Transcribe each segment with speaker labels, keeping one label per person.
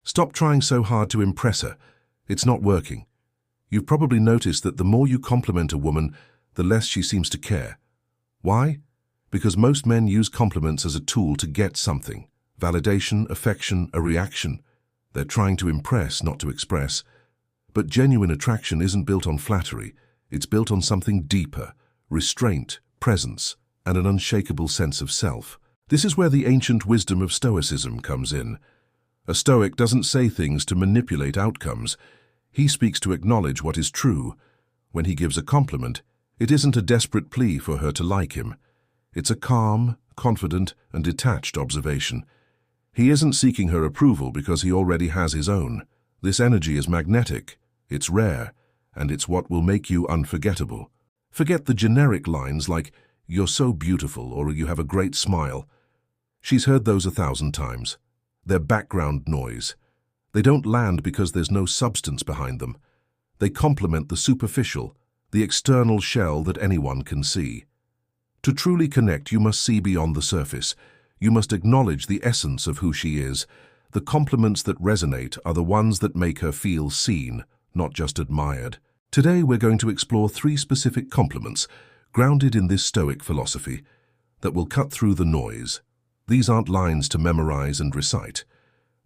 Speaker 1: Stop trying so hard to impress her. It's not working. You've probably noticed that the more you compliment a woman, the less she seems to care. Why? Because most men use compliments as a tool to get something. Validation, affection, a reaction. They're trying to impress, not to express. But genuine attraction isn't built on flattery. It's built on something deeper: restraint, presence, and an unshakable sense of self. This is where the ancient wisdom of Stoicism comes in. A Stoic doesn't say things to manipulate outcomes. He speaks to acknowledge what is true. When he gives a compliment, it isn't a desperate plea for her to like him. It's a calm, confident, and detached observation. He isn't seeking her approval because he already has his own. This energy is magnetic, it's rare, and it's what will make you unforgettable. Forget the generic lines like, "You're so beautiful," or "You have a great smile." She's heard those 1,000 times. They're background noise. They don't land because there's no substance behind them. They complement the superficial, the external shell that anyone can see. To truly connect, you must see beyond the surface. You must acknowledge the essence of who she is. The compliments that resonate are the ones that make her feel seen, not just admired. Today we're going to explore 3 specific compliments, grounded in this Stoic philosophy, that will cut through the noise. These aren't lines to memorize and recite.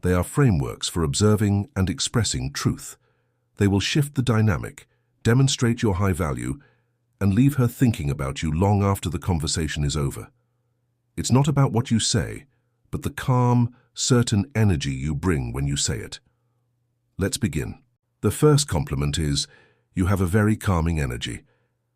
Speaker 1: They are frameworks for observing and expressing truth. They will shift the dynamic, demonstrate your high value, and leave her thinking about you long after the conversation is over. It's not about what you say, but the calm, certain energy you bring when you say it. Let's begin. The first compliment is, "You have a very calming energy."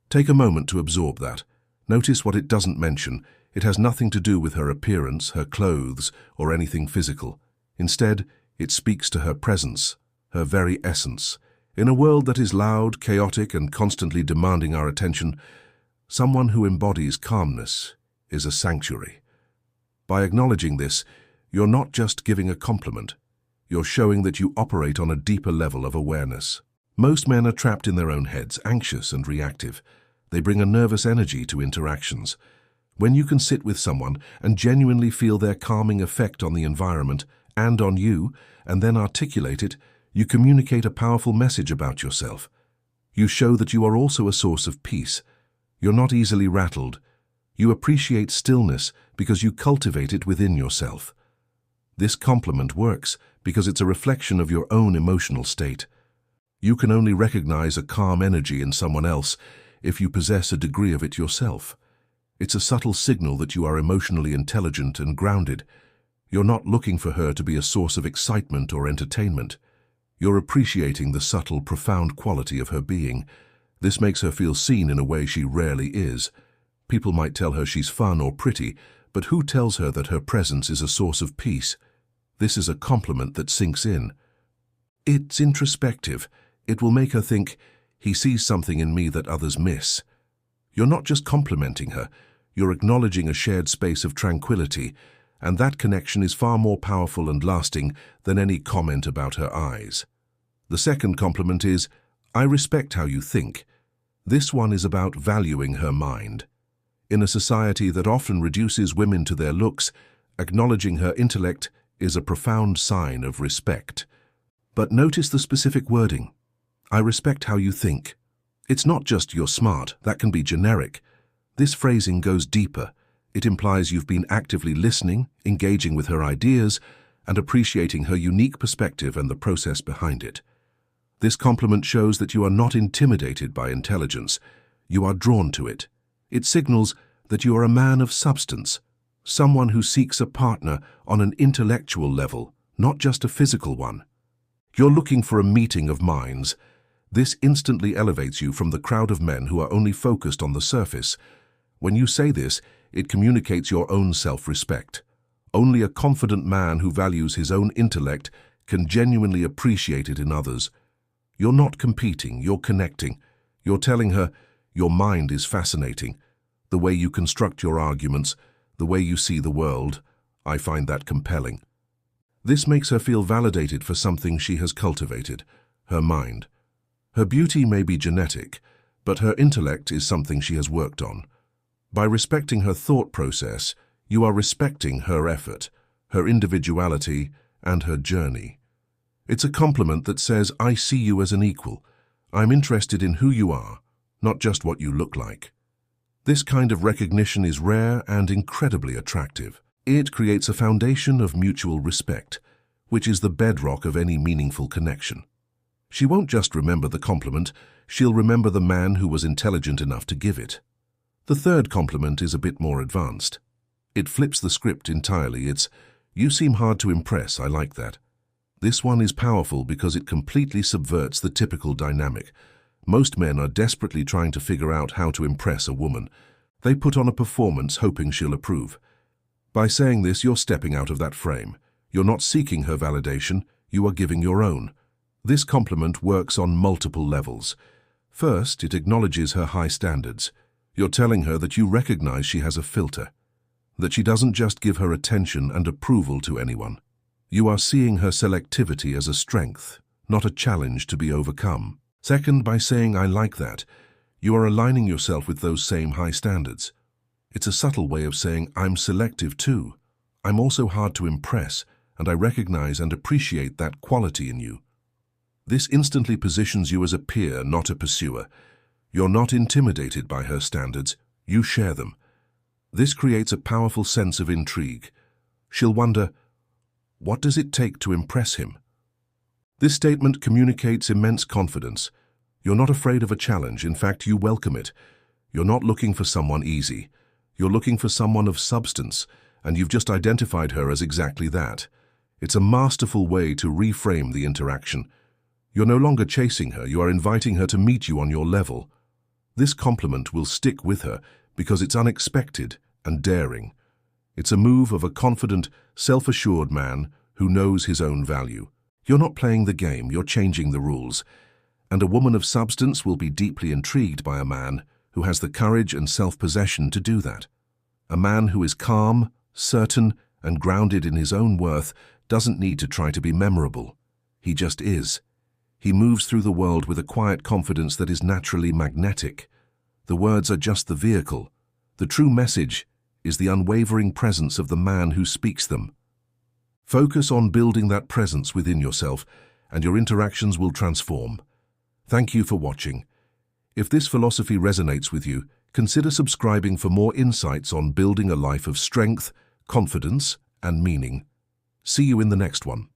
Speaker 1: Take a moment to absorb that. Notice what it doesn't mention. It has nothing to do with her appearance, her clothes, or anything physical. Instead, it speaks to her presence, her very essence. In a world that is loud, chaotic, and constantly demanding our attention, someone who embodies calmness is a sanctuary. By acknowledging this, you're not just giving a compliment. You're showing that you operate on a deeper level of awareness. Most men are trapped in their own heads, anxious and reactive. They bring a nervous energy to interactions. When you can sit with someone and genuinely feel their calming effect on the environment and on you, and then articulate it, you communicate a powerful message about yourself. You show that you are also a source of peace. You're not easily rattled. You appreciate stillness because you cultivate it within yourself. This compliment works because it's a reflection of your own emotional state. You can only recognize a calm energy in someone else if you possess a degree of it yourself. It's a subtle signal that you are emotionally intelligent and grounded. You're not looking for her to be a source of excitement or entertainment. You're appreciating the subtle, profound quality of her being. This makes her feel seen in a way she rarely is. People might tell her she's fun or pretty, but who tells her that her presence is a source of peace? This is a compliment that sinks in. It's introspective. It will make her think, "He sees something in me that others miss." You're not just complimenting her, you're acknowledging a shared space of tranquility, and that connection is far more powerful and lasting than any comment about her eyes. The second compliment is, "I respect how you think." This one is about valuing her mind. In a society that often reduces women to their looks, acknowledging her intellect is a profound sign of respect. But notice the specific wording. "I respect how you think." It's not just "you're smart," that can be generic. This phrasing goes deeper. It implies you've been actively listening, engaging with her ideas, and appreciating her unique perspective and the process behind it. This compliment shows that you are not intimidated by intelligence. You are drawn to it. It signals that you are a man of substance, someone who seeks a partner on an intellectual level, not just a physical one. You're looking for a meeting of minds. This instantly elevates you from the crowd of men who are only focused on the surface. When you say this, it communicates your own self-respect. Only a confident man who values his own intellect can genuinely appreciate it in others. You're not competing, you're connecting. You're telling her, "Your mind is fascinating. The way you construct your arguments, the way you see the world, I find that compelling." This makes her feel validated for something she has cultivated, her mind. Her beauty may be genetic, but her intellect is something she has worked on. By respecting her thought process, you are respecting her effort, her individuality, and her journey. It's a compliment that says, I see you as an equal. I'm interested in who you are, not just what you look like. This kind of recognition is rare and incredibly attractive. It creates a foundation of mutual respect, which is the bedrock of any meaningful connection. She won't just remember the compliment, she'll remember the man who was intelligent enough to give it. The third compliment is a bit more advanced. It flips the script entirely. It's, you seem hard to impress, I like that. This one is powerful because it completely subverts the typical dynamic. Most men are desperately trying to figure out how to impress a woman. They put on a performance hoping she'll approve. By saying this, you're stepping out of that frame. You're not seeking her validation, you are giving your own. This compliment works on multiple levels. First, it acknowledges her high standards. You're telling her that you recognize she has a filter, that she doesn't just give her attention and approval to anyone. You are seeing her selectivity as a strength, not a challenge to be overcome. Second, by saying, I like that, you are aligning yourself with those same high standards. It's a subtle way of saying, I'm selective too. I'm also hard to impress, and I recognize and appreciate that quality in you. This instantly positions you as a peer, not a pursuer. You're not intimidated by her standards, you share them. This creates a powerful sense of intrigue. She'll wonder, what does it take to impress him? This statement communicates immense confidence. You're not afraid of a challenge, in fact, you welcome it. You're not looking for someone easy. You're looking for someone of substance, and you've just identified her as exactly that. It's a masterful way to reframe the interaction. You're no longer chasing her, you are inviting her to meet you on your level. This compliment will stick with her because it's unexpected and daring. It's a move of a confident, self-assured man who knows his own value. You're not playing the game, you're changing the rules. And a woman of substance will be deeply intrigued by a man who has the courage and self-possession to do that. A man who is calm, certain, and grounded in his own worth doesn't need to try to be memorable. He just is. He moves through the world with a quiet confidence that is naturally magnetic. The words are just the vehicle. The true message is the unwavering presence of the man who speaks them. Focus on building that presence within yourself, and your interactions will transform. Thank you for watching. If this philosophy resonates with you, consider subscribing for more insights on building a life of strength, confidence, and meaning. See you in the next one.